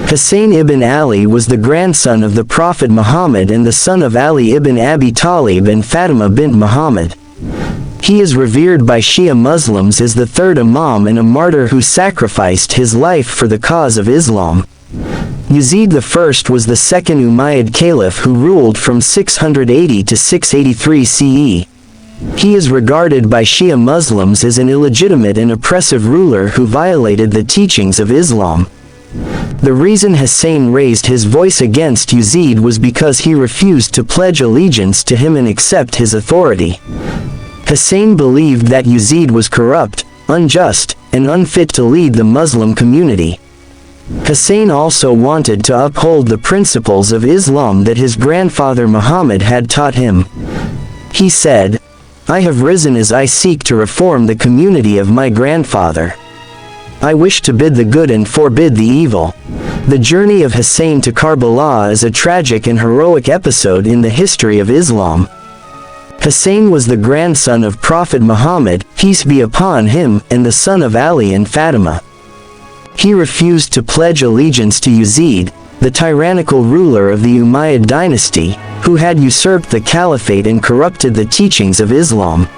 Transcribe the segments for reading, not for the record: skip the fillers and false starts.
Hussein ibn Ali was the grandson of the Prophet Muhammad and the son of Ali ibn Abi Talib and Fatima bint Muhammad. He is revered by Shia Muslims as the third Imam and a martyr who sacrificed his life for the cause of Islam. Yazid I was the second Umayyad Caliph who ruled from 680 to 683 CE. He is regarded by Shia Muslims as an illegitimate and oppressive ruler who violated the teachings of Islam. The reason Hussein raised his voice against Yazid was because he refused to pledge allegiance to him and accept his authority. Hussein believed that Yazid was corrupt, unjust, and unfit to lead the Muslim community. Hussein also wanted to uphold the principles of Islam that his grandfather Muhammad had taught him. He said, "I have risen as I seek to reform the community of my grandfather. I wish to bid the good and forbid the evil." The journey of Hussein to Karbala is a tragic and heroic episode in the history of Islam. Hussein was the grandson of Prophet Muhammad, peace be upon him, and the son of Ali and Fatima. He refused to pledge allegiance to Yazid, the tyrannical ruler of the Umayyad dynasty, who had usurped the caliphate and corrupted the teachings of Islam.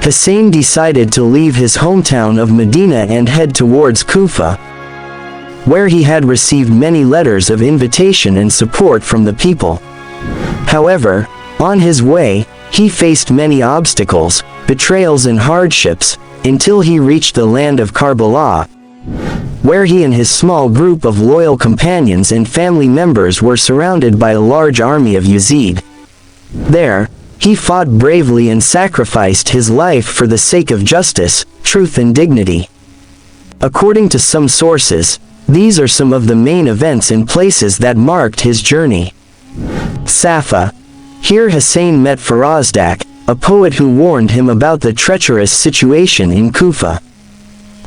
Hussein decided to leave his hometown of Medina and head towards Kufa, where he had received many letters of invitation and support from the people. However, on his way, he faced many obstacles, betrayals and hardships, until he reached the land of Karbala, where he and his small group of loyal companions and family members were surrounded by a large army of Yazid. There, he fought bravely and sacrificed his life for the sake of justice, truth and dignity. According to some sources, these are some of the main events and places that marked his journey. Safa. Here Hussein met Farazdak, a poet who warned him about the treacherous situation in Kufa.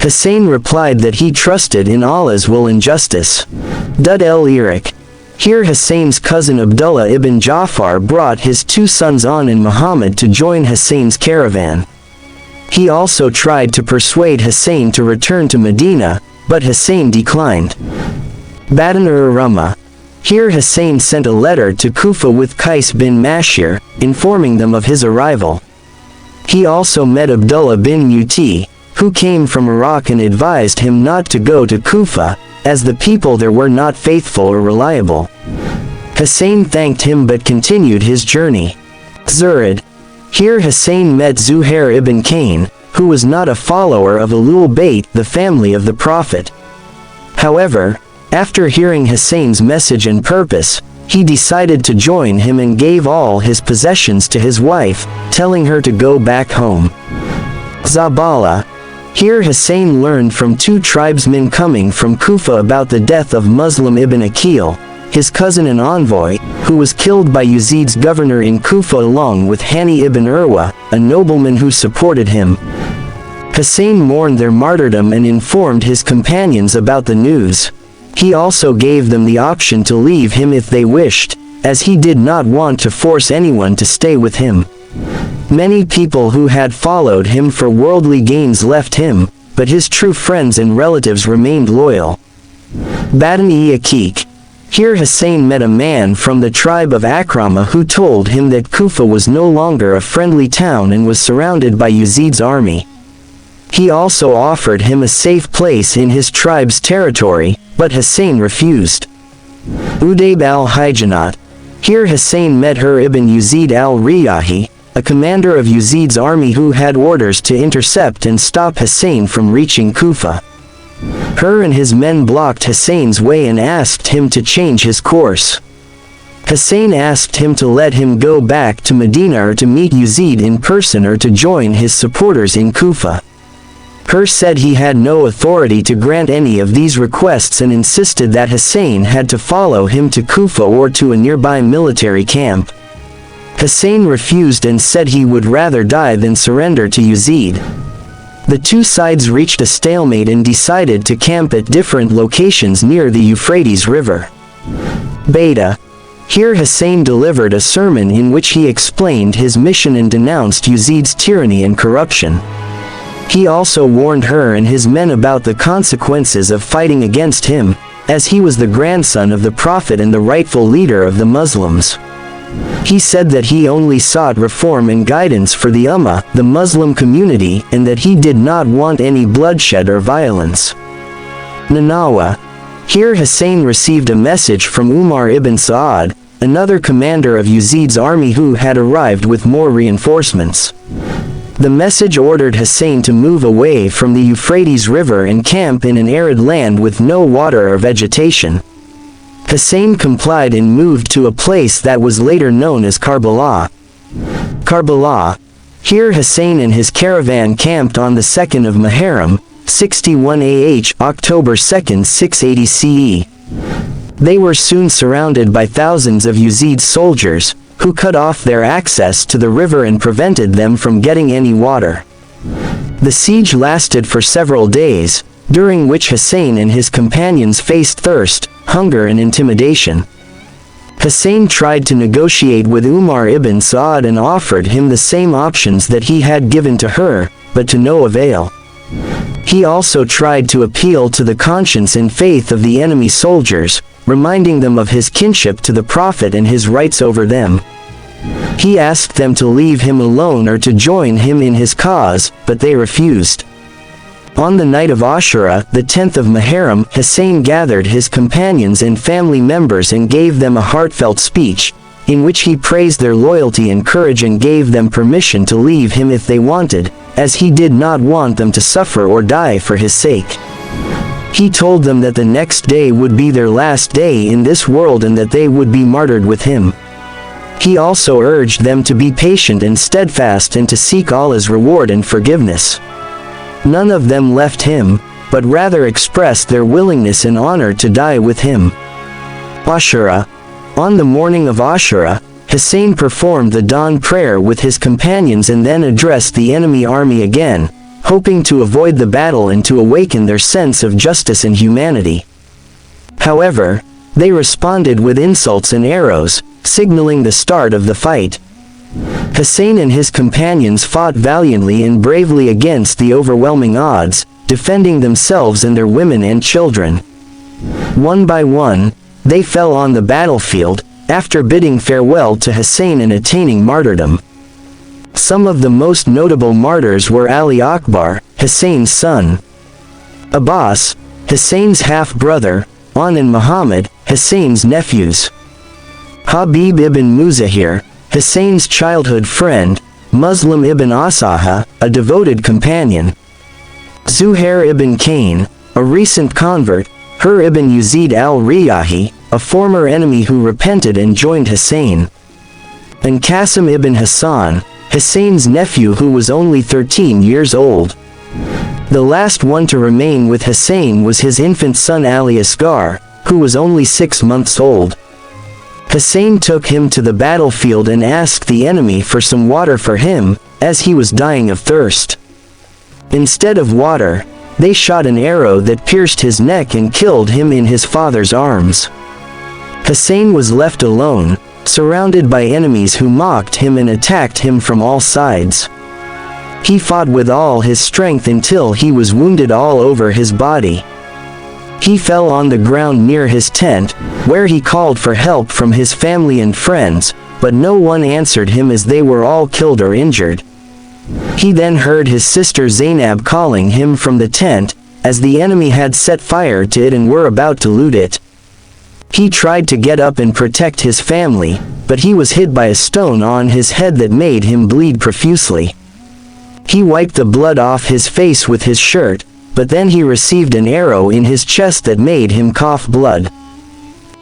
Hussein replied that he trusted in Allah's will and justice. Dud el-Iraq. Here Hussein's cousin Abdullah ibn Ja'far brought his two sons On and Muhammad to join Hussein's caravan. He also tried to persuade Hussein to return to Medina, but Hussein declined. Badan-ur-Rumah. Here Hussein sent a letter to Kufa with Qais bin Mashir, informing them of his arrival. He also met Abdullah bin Muti, who came from Iraq and advised him not to go to Kufa, as the people there were not faithful or reliable. Hussein thanked him but continued his journey. Zurid. Here Hussein met Zuhair ibn Cain, who was not a follower of Ahlul Bayt, the family of the Prophet. However, after hearing Hussein's message and purpose, he decided to join him and gave all his possessions to his wife, telling her to go back home. Zabala. Here Hussein learned from two tribesmen coming from Kufa about the death of Muslim ibn Aqil, his cousin and envoy, who was killed by Yazid's governor in Kufa along with Hani ibn Urwa, a nobleman who supported him. Hussein mourned their martyrdom and informed his companions about the news. He also gave them the option to leave him if they wished, as he did not want to force anyone to stay with him. Many people who had followed him for worldly gains left him, but his true friends and relatives remained loyal. Badan-e-Aqiq. Here Hussein met a man from the tribe of Akrama who told him that Kufa was no longer a friendly town and was surrounded by Yazid's army. He also offered him a safe place in his tribe's territory, but Hussein refused. Udayb al-Hijanat. Here Hussein met Hur ibn Yazid al-Riyahi, a commander of Yazid's army who had orders to intercept and stop Hussein from reaching Kufa. Hur and his men blocked Hussein's way and asked him to change his course. Hussein asked him to let him go back to Medina or to meet Yazid in person or to join his supporters in Kufa. Hur said he had no authority to grant any of these requests and insisted that Hussein had to follow him to Kufa or to a nearby military camp. Hussein refused and said he would rather die than surrender to Yazid. The two sides reached a stalemate and decided to camp at different locations near the Euphrates River. Beta. Here Hussein delivered a sermon in which he explained his mission and denounced Yazid's tyranny and corruption. He also warned Hur and his men about the consequences of fighting against him, as he was the grandson of the Prophet and the rightful leader of the Muslims. He said that he only sought reform and guidance for the Ummah, the Muslim community, and that he did not want any bloodshed or violence. Nanawa. Here Hussein received a message from Umar ibn Sa'ad, another commander of Yazid's army who had arrived with more reinforcements. The message ordered Hussein to move away from the Euphrates River and camp in an arid land with no water or vegetation. Hussein complied and moved to a place that was later known as Karbala. Karbala. Here Hussein and his caravan camped on the 2nd of Muharram, 61 AH, October 2nd, 680 CE. They were soon surrounded by thousands of Yazid's soldiers, who cut off their access to the river and prevented them from getting any water. The siege lasted for several days, during which Hussein and his companions faced thirst, hunger and intimidation. Hussein tried to negotiate with Umar ibn Sa'ad and offered him the same options that he had given to her, but to no avail. He also tried to appeal to the conscience and faith of the enemy soldiers, reminding them of his kinship to the Prophet and his rights over them. He asked them to leave him alone or to join him in his cause, but they refused. On the night of Ashura, the 10th of Muharram, Hussein gathered his companions and family members and gave them a heartfelt speech, in which he praised their loyalty and courage and gave them permission to leave him if they wanted, as he did not want them to suffer or die for his sake. He told them that the next day would be their last day in this world and that they would be martyred with him. He also urged them to be patient and steadfast and to seek Allah's reward and forgiveness. None of them left him, but rather expressed their willingness and honor to die with him. Ashura. On the morning of Ashura, Hussein performed the dawn prayer with his companions and then addressed the enemy army again, hoping to avoid the battle and to awaken their sense of justice and humanity. However, they responded with insults and arrows, signaling the start of the fight. Hussein and his companions fought valiantly and bravely against the overwhelming odds, defending themselves and their women and children. One by one, they fell on the battlefield, after bidding farewell to Hussein and attaining martyrdom. Some of the most notable martyrs were Ali Akbar, Hussein's son; Abbas, Hussein's half-brother; On and Muhammad, Hussein's nephews; Habib ibn Muzahir, Hussein's childhood friend; Muslim ibn Asaha, a devoted companion; Zuhair ibn Kain, a recent convert; Hur ibn Yazid al-Riyahi, a former enemy who repented and joined Hussein; and Qasim ibn Hassan, Hussein's nephew who was only 13 years old. The last one to remain with Hussein was his infant son Ali Asghar, who was only 6 months old. Hussein took him to the battlefield and asked the enemy for some water for him, as he was dying of thirst. Instead of water, they shot an arrow that pierced his neck and killed him in his father's arms. Hussein was left alone, surrounded by enemies who mocked him and attacked him from all sides. He fought with all his strength until he was wounded all over his body. He fell on the ground near his tent, where he called for help from his family and friends, but no one answered him as they were all killed or injured. He then heard his sister Zainab calling him from the tent, as the enemy had set fire to it and were about to loot it. He tried to get up and protect his family, but he was hit by a stone on his head that made him bleed profusely. He wiped the blood off his face with his shirt, but then he received an arrow in his chest that made him cough blood.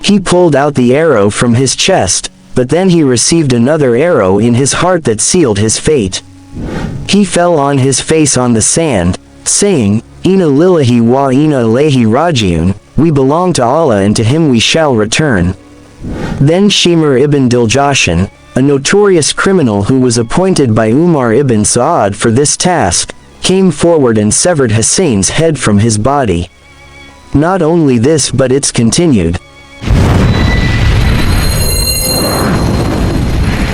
He pulled out the arrow from his chest, but then he received another arrow in his heart that sealed his fate. He fell on his face on the sand, saying, "Inna lillahi wa inna ilayhi rajiun, we belong to Allah and to him we shall return." Then Shimr ibn Diljashan, a notorious criminal who was appointed by Umar ibn Sa'ad for this task, came forward and severed Hussein's head from his body. Not only this but it's continued.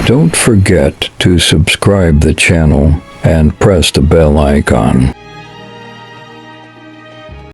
Don't forget to subscribe the channel and press the bell icon.